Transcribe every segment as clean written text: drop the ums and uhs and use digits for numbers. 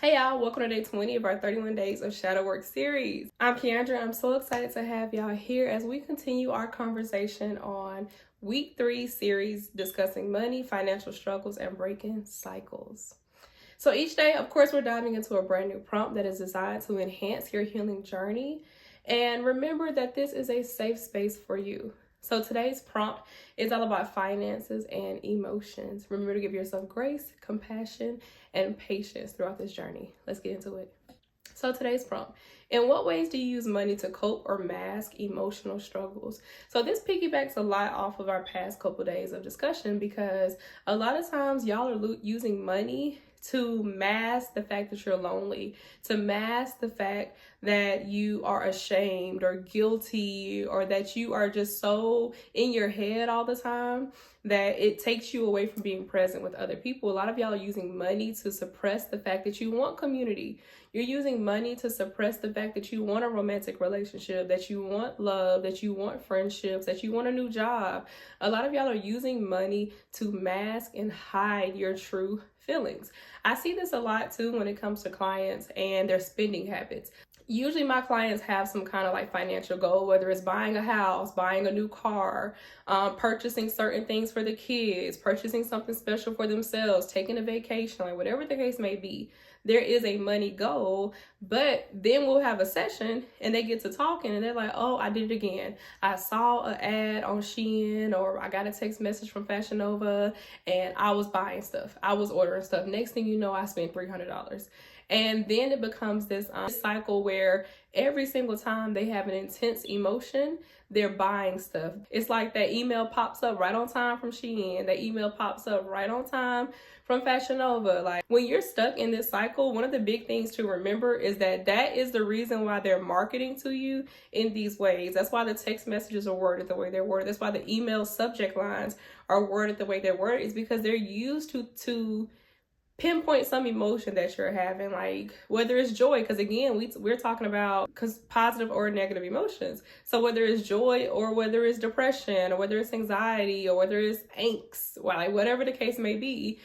Hey y'all, welcome to day 20 of our 31 Days of Shadow Work series. I'm Keandra. I'm so excited to have y'all here as we continue our conversation on week 3 series discussing money, financial struggles, and breaking cycles. So each day, of course, we're diving into a brand new prompt that is designed to enhance your healing journey. And remember that this is a safe space for you. So today's prompt is all about finances and emotions. Remember to give yourself grace, compassion, and patience throughout this journey. Let's get into it. So today's prompt: in what ways do you use money to cope or mask emotional struggles? So this piggybacks a lot off of our past couple days of discussion, because a lot of times y'all are using money to mask the fact that you're lonely, to mask the fact that you are ashamed or guilty, or that you are just so in your head all the time that it takes you away from being present with other people. A lot of y'all are using money to suppress the fact that you want community. You're using money to suppress the fact that you want a romantic relationship, that you want love, that you want friendships, that you want a new job. A lot of y'all are using money to mask and hide your true feelings. I see this a lot too when it comes to clients and their spending habits. Usually my clients have some kind of like financial goal, whether it's buying a house, buying a new car, purchasing certain things for the kids, purchasing something special for themselves, taking a vacation, like whatever the case may be. There is a money goal, but then we'll have a session and they get to talking and they're like, oh, I did it again. I saw an ad on Shein, or I got a text message from Fashion Nova, and I was buying stuff. I was ordering stuff. Next thing you know, I spent $300. And then it becomes this cycle where every single time they have an intense emotion, they're buying stuff. It's like that email pops up right on time from Shein. That email pops up right on time from Fashion Nova. Like, when you're stuck in this cycle, one of the big things to remember is that that is the reason why they're marketing to you in these ways. That's why the text messages are worded the way they're worded. That's why the email subject lines are worded the way they're worded. Is because they're used to pinpoint some emotion that you're having, like whether it's joy, because again, we're talking about positive or negative emotions. So whether it's joy, or whether it's depression, or whether it's anxiety, or whether it's angst, like whatever the case may be,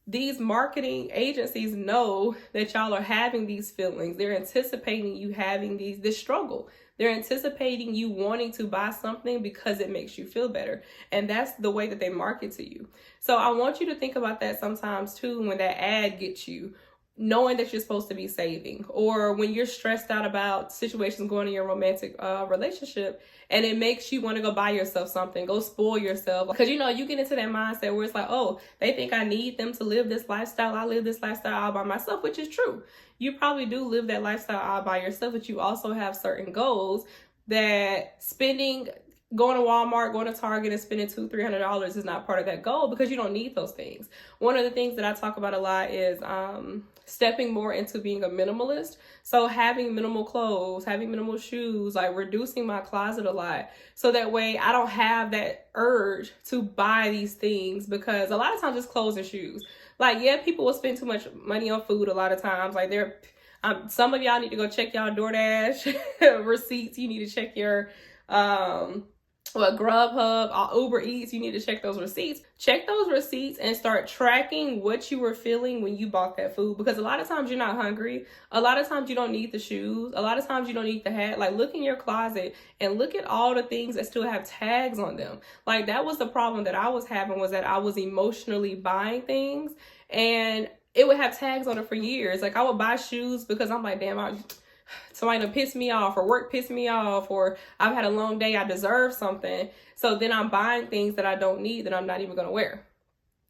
these marketing agencies know that y'all are having these feelings. They're anticipating you having this struggle. They're anticipating you wanting to buy something because it makes you feel better. And that's the way that they market to you. So I want you to think about that sometimes too, when that ad gets you, knowing that you're supposed to be saving, or when you're stressed out about situations going in your romantic relationship, and it makes you want to go buy yourself something, go spoil yourself, because you get into that mindset where it's like, oh, they think I need them to live this lifestyle. I live this lifestyle all by myself, which is true. You probably do live that lifestyle all by yourself, but you also have certain goals that going to Walmart, going to Target, and spending $200-$300 is not part of that goal, because you don't need those things. One of the things that I talk about a lot is stepping more into being a minimalist. So having minimal clothes, having minimal shoes, like reducing my closet a lot. So that way I don't have that urge to buy these things, because a lot of times it's clothes and shoes. Like, yeah, people will spend too much money on food a lot of times. Like, some of y'all need to go check y'all DoorDash receipts. You need to check your Grubhub, Uber Eats. You need to check those receipts. Check those receipts and start tracking what you were feeling when you bought that food, because a lot of times you're not hungry. A lot of times you don't need the shoes. A lot of times you don't need the hat. Like, look in your closet and look at all the things that still have tags on them. Like, that was the problem that I was having, was that I was emotionally buying things and it would have tags on it for years. Like, I would buy shoes because I'm like, damn, somebody done pissed me off, or work pissed me off, or I've had a long day, I deserve something. So then I'm buying things that I don't need, that I'm not even going to wear.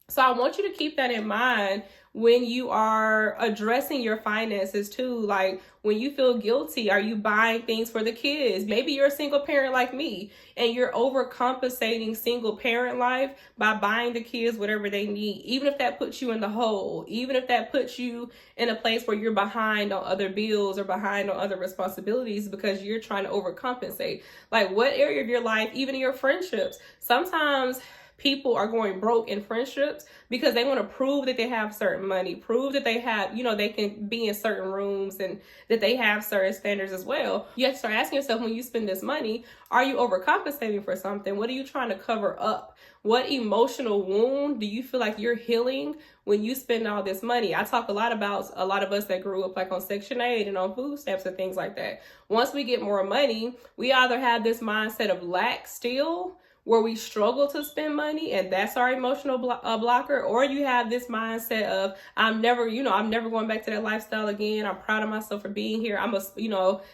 So I want you to keep that in mind when you are addressing your finances too. Like, when you feel guilty, are you buying things for the kids? Maybe you're a single parent like me, and you're overcompensating single parent life by buying the kids whatever they need, even if that puts you in the hole, even if that puts you in a place where you're behind on other bills or behind on other responsibilities because you're trying to overcompensate. Like, what area of your life, even in your friendships, sometimes people are going broke in friendships because they want to prove that they have certain money, prove that they have, they can be in certain rooms and that they have certain standards as well. You have to start asking yourself, when you spend this money, are you overcompensating for something? What are you trying to cover up? What emotional wound do you feel like you're healing when you spend all this money? I talk a lot about a lot of us that grew up like on Section 8 and on food stamps and things like that. Once we get more money, we either have this mindset of lack still, where we struggle to spend money, and that's our emotional blocker, or you have this mindset of, I'm never going back to that lifestyle again. I'm proud of myself for being here. I'm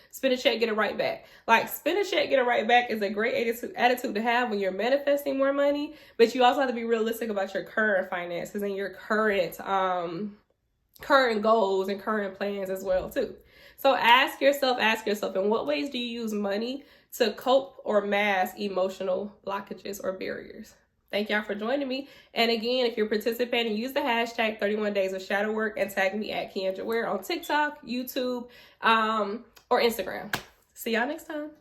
spend a check, get it right back. Like, spend a check, get it right back is a great attitude to have when you're manifesting more money, but you also have to be realistic about your current finances and your current goals and current plans as well too. So ask yourself, in what ways do you use money to cope or mask emotional blockages or barriers? Thank y'all for joining me. And again, if you're participating, use the hashtag 31 Days of Shadow Work and tag me at Kiandra Ware on TikTok, YouTube, or Instagram. See y'all next time.